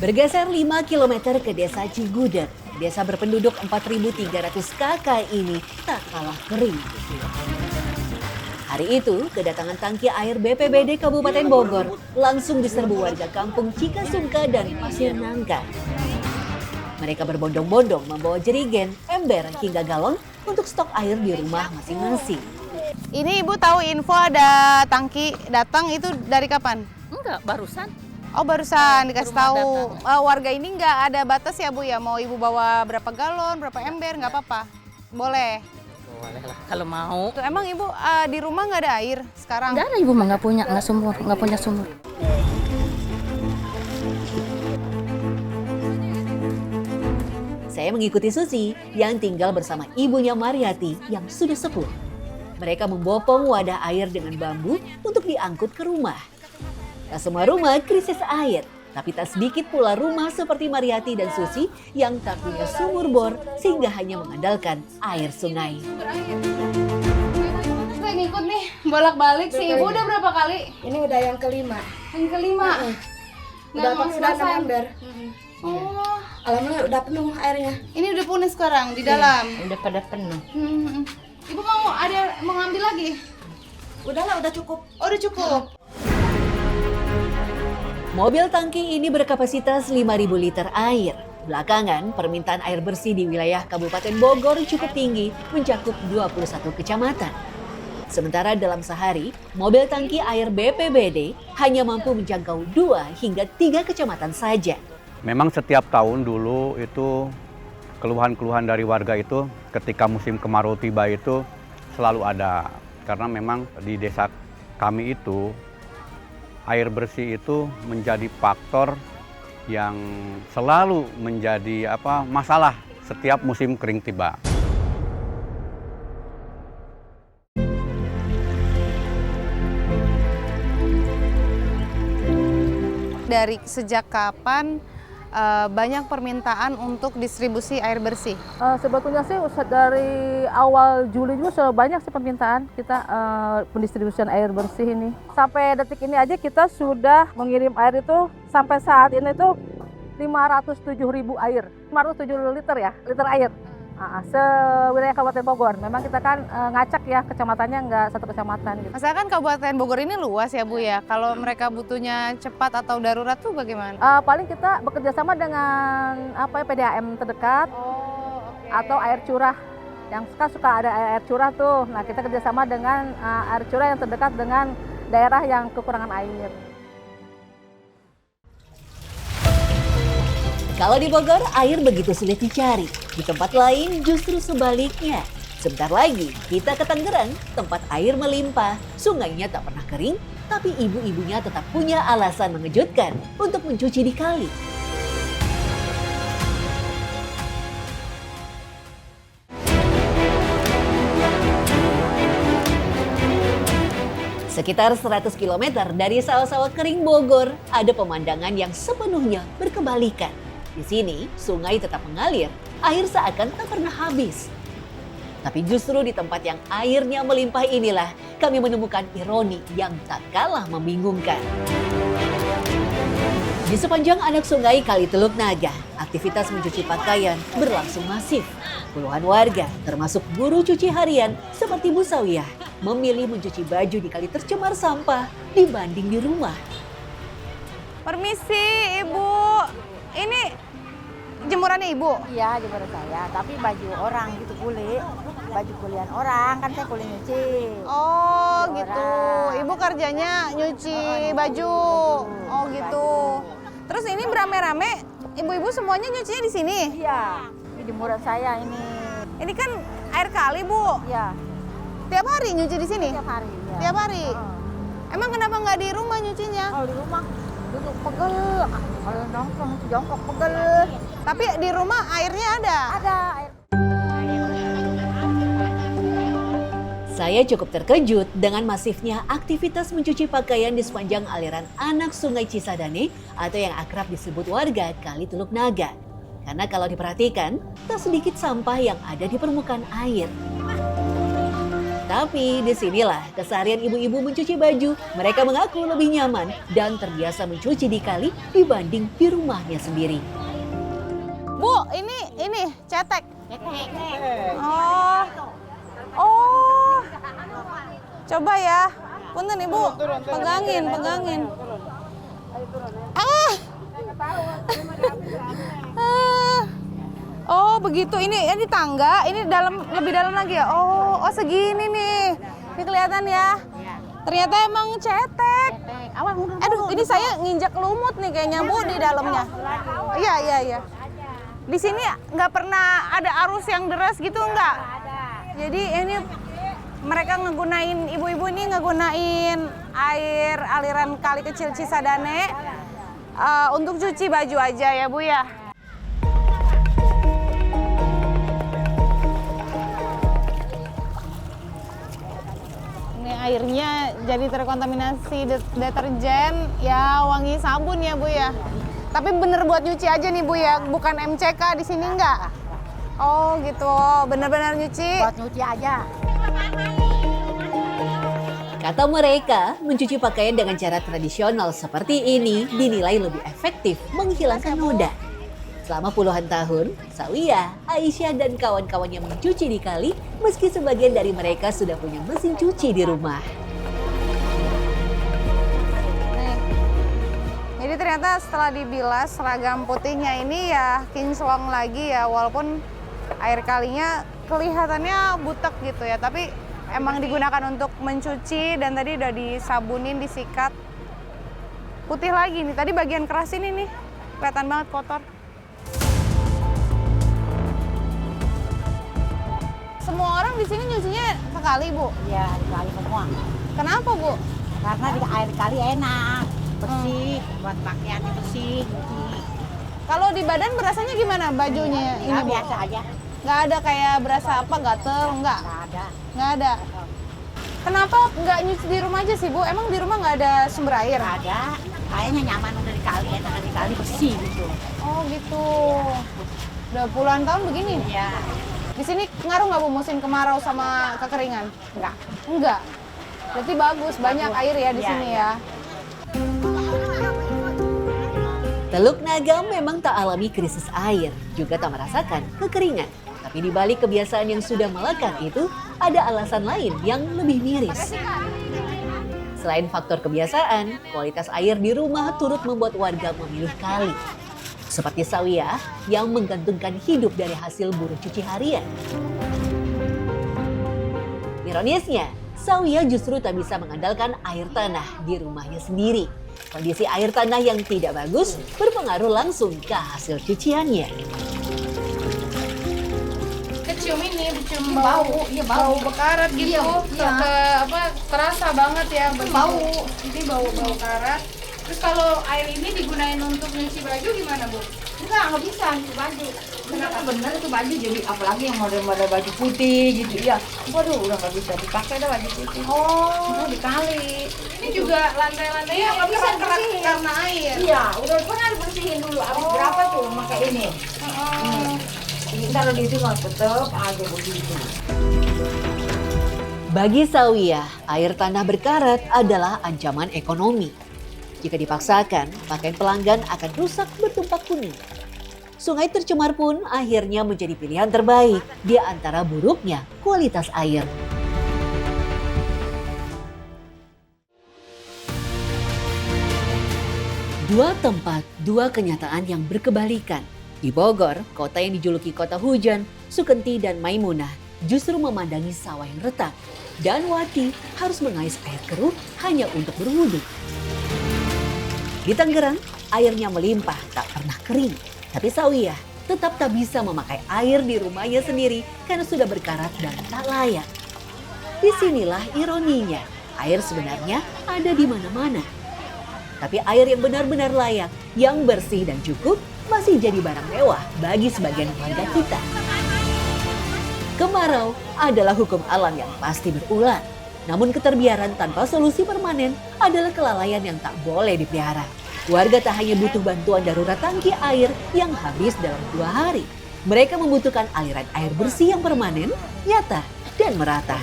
Bergeser 5 km ke desa Cigudeg, desa berpenduduk 4.300 kakak ini tak kalah kering. Hari itu, kedatangan tangki air BPBD Kabupaten Bogor langsung diserbu warga kampung Cikasungka dan Pasir Nangka. Mereka berbondong-bondong membawa jerigen, ember, hingga galon untuk stok air di rumah masing-masing. Ini Ibu tahu info ada tangki datang itu dari kapan? Enggak, barusan. Oh barusan dikasih Rumah tahu. Warga ini nggak ada batas ya Bu ya? Mau Ibu bawa berapa galon, berapa ember, nggak apa-apa? Boleh? Boleh lah, kalau mau. Tuh, emang Ibu di rumah nggak ada air sekarang? Enggak ada, Ibu mah nggak punya sumur. Saya mengikuti Susi yang tinggal bersama ibunya Mariati yang sudah sepuh. Mereka membopong wadah air dengan bambu untuk diangkut ke rumah. Tak semua rumah krisis air, tapi tak sedikit pula rumah seperti Mariati dan Susi yang tak punya sumur bor sehingga hanya mengandalkan air sungai. Saya ngikut nih, bolak-balik sih. Ibu udah berapa kali? Ini udah yang kelima. Yang kelima? Udah pakai udah 6 ember. Oh, Alhamdulillah udah penuh airnya. ini udah penuh sekarang di dalam. Udah pada penuh. Ibu mau ngambil lagi? Udahlah, udah cukup. Oh, udah cukup. Mobil tangki ini berkapasitas 5.000 liter air. Belakangan, permintaan air bersih di wilayah Kabupaten Bogor cukup tinggi, mencakup 21 kecamatan. Sementara dalam sehari, mobil tangki air BPBD hanya mampu menjangkau 2 hingga 3 kecamatan saja. Memang setiap tahun dulu itu keluhan-keluhan dari warga itu ketika musim kemarau tiba itu selalu ada. Karena memang di desa kami itu air bersih itu menjadi faktor yang selalu menjadi masalah setiap musim kering tiba. Dari sejak kapan banyak permintaan untuk distribusi air bersih? Sebetulnya sih dari awal Juli juga sudah banyak sih permintaan kita pendistribusian air bersih ini. Sampai detik ini aja kita sudah mengirim air itu sampai saat ini itu 507.000 air. 507 liter ya, liter air. Sewilayah Kabupaten Bogor. Memang kita kan ngacak ya kecamatannya nggak satu kecamatan gitu. Masalah kan Kabupaten Bogor ini luas ya Bu ya. Kalau mereka butuhnya cepat atau darurat tuh bagaimana? Paling kita bekerja sama dengan PDAM terdekat atau air curah. Yang suka ada air curah tuh. Nah kita kerjasama dengan air curah yang terdekat dengan daerah yang kekurangan air. Kalau di Bogor, air begitu sulit dicari. Di tempat lain justru sebaliknya. Sebentar lagi, kita ke Tangerang, tempat air melimpah. Sungainya tak pernah kering, tapi ibu-ibunya tetap punya alasan mengejutkan untuk mencuci di kali. Sekitar 100 km dari sawah-sawah kering Bogor, ada pemandangan yang sepenuhnya berkebalikan. Di sini, sungai tetap mengalir, air seakan tak pernah habis. Tapi justru di tempat yang airnya melimpah inilah kami menemukan ironi yang tak kalah membingungkan. Di sepanjang anak sungai Kali Teluk Naga, aktivitas mencuci pakaian berlangsung masif. Puluhan warga, termasuk buruh cuci harian seperti Bu Sawiyah, memilih mencuci baju di kali tercemar sampah dibanding di rumah. Permisi Ibu, ini jemurannya Ibu? Iya, jemuran saya, tapi baju orang gitu kulit. Baju kulian orang, kan saya kulit nyuci. Oh Baju gitu, orang. Ibu kerjanya nyuci baju. Oh gitu. Terus ini beramai-ramai, ibu-ibu semuanya nyucinya di sini? Iya, ini jemuran saya ini. Ini kan air kali Bu, Iya, tiap hari nyuci di sini? tiap hari. Ya. Tiap hari? Emang kenapa nggak di rumah nyucinya? Kalau di rumah duduk pegel, kalau nongkrong jongkok pegel. Tapi di rumah airnya ada? Ada air. Saya cukup terkejut dengan masifnya aktivitas mencuci pakaian di sepanjang aliran anak Sungai Cisadane atau yang akrab disebut warga Kali Teluk Naga. Karena kalau diperhatikan, tak sedikit sampah yang ada di permukaan air. Tapi disinilah keseharian ibu-ibu mencuci baju. Mereka mengaku lebih nyaman dan terbiasa mencuci di kali dibanding di rumahnya sendiri. Bu, ini cetek. Oh. Coba ya. Punten Ibu, pegangin. Oh, begitu. Ini tangga, ini lebih dalam lagi ya. Oh, segini nih. Ini kelihatan ya. Ternyata emang cetek. Aduh, ini saya nginjak lumut nih kayaknya Bu di dalamnya. Iya. Di sini nggak pernah ada arus yang deras gitu nggak? Jadi ini mereka ibu-ibu ini ngegunain air aliran kali kecil Cisadane untuk cuci baju aja ya Bu ya. Ini airnya jadi terkontaminasi deterjen ya, wangi sabun ya Bu ya. Tapi bener buat nyuci aja nih Bu ya, bukan MCK di sini enggak? Oh gitu, bener-bener nyuci? Buat nyuci aja. Kata mereka, mencuci pakaian dengan cara tradisional seperti ini dinilai lebih efektif menghilangkan noda. Selama puluhan tahun, Sawiyah, Aisyah dan kawan-kawannya mencuci di kali meski sebagian dari mereka sudah punya mesin cuci di rumah. Jadi ternyata setelah dibilas seragam putihnya ini ya kinclong lagi ya, walaupun air kalinya kelihatannya butek gitu ya, tapi emang digunakan untuk mencuci dan tadi udah disabunin, disikat. Putih lagi nih, tadi bagian keras ini nih, kelihatan banget kotor. Semua orang di sini nyucinya sekali Bu? Iya, kali semua. Kenapa Bu? Karena di air kali enak, bersih, buat pakaiannya bersih, nyuci. Kalau di badan berasanya gimana bajunya ini Ya, Bu? biasa aja. Nggak ada kayak berasa apa, gatel, nggak? Nggak ada. Nggak ada. Kenapa nggak nyuci di rumah aja sih Bu? Emang di rumah nggak ada sumber air? Nggak ada. Kayaknya nyaman udah di kali, enak di kali bersih gitu. Oh gitu. Udah puluhan tahun begini? Iya. Di sini ngaruh nggak Bu musim kemarau sama kekeringan? Enggak. Enggak. Berarti bagus, banyak air ya di Iya, sini iya. ya. Teluk Nagam memang tak alami krisis air, juga tak merasakan kekeringan. Tapi di balik kebiasaan yang sudah melekat itu, ada alasan lain yang lebih miris. Selain faktor kebiasaan, kualitas air di rumah turut membuat warga memilih kali. Seperti Sawiyah yang menggantungkan hidup dari hasil buruh cuci harian. Ironisnya, Sawiyah justru tak bisa mengandalkan air tanah di rumahnya sendiri. Kondisi air tanah yang tidak bagus berpengaruh langsung ke hasil cuciannya. Kecium bau, iya bau bekarat gitu. Terasa banget ya bau. Ini bau karat. Terus kalau air ini digunain untuk nyuci baju gimana Bu? Enggak bisa nyuci baju. Kenapa bener itu baju jadi apalagi yang model-model baju putih gitu ya. Waduh, udah nggak bisa dipakai dah baju putih. Oh, Dikali. ini juga lantai-lantainya nggak bisa kerak karena air. Iya, udah pernah dibersihin dulu. Habis berapa tuh pakai ini? Ini kalau di sini tetap aja begitu. Bagi Sawiyah, air tanah berkarat adalah ancaman ekonomi. Jika dipaksakan, pakaian pelanggan akan rusak bertumpak kuning. Sungai tercemar pun akhirnya menjadi pilihan terbaik di antara buruknya kualitas air. Dua tempat, dua kenyataan yang berkebalikan. Di Bogor, kota yang dijuluki kota hujan, Sukenti dan Maimunah justru memandangi sawah yang retak. Dan Wati harus mengais air keruh hanya untuk berwudu. Di Tangerang, airnya melimpah tak pernah kering. Tapi Sawiyah tetap tak bisa memakai air di rumahnya sendiri karena sudah berkarat dan tak layak. Disinilah ironinya, air sebenarnya ada di mana-mana. Tapi air yang benar-benar layak, yang bersih dan cukup, masih jadi barang mewah bagi sebagian warga kita. Kemarau adalah hukum alam yang pasti berulang. Namun keterbiaran tanpa solusi permanen adalah kelalaian yang tak boleh dipelihara. Warga tak hanya butuh bantuan darurat tangki air yang habis dalam 2 hari. Mereka membutuhkan aliran air bersih yang permanen, nyata, dan merata.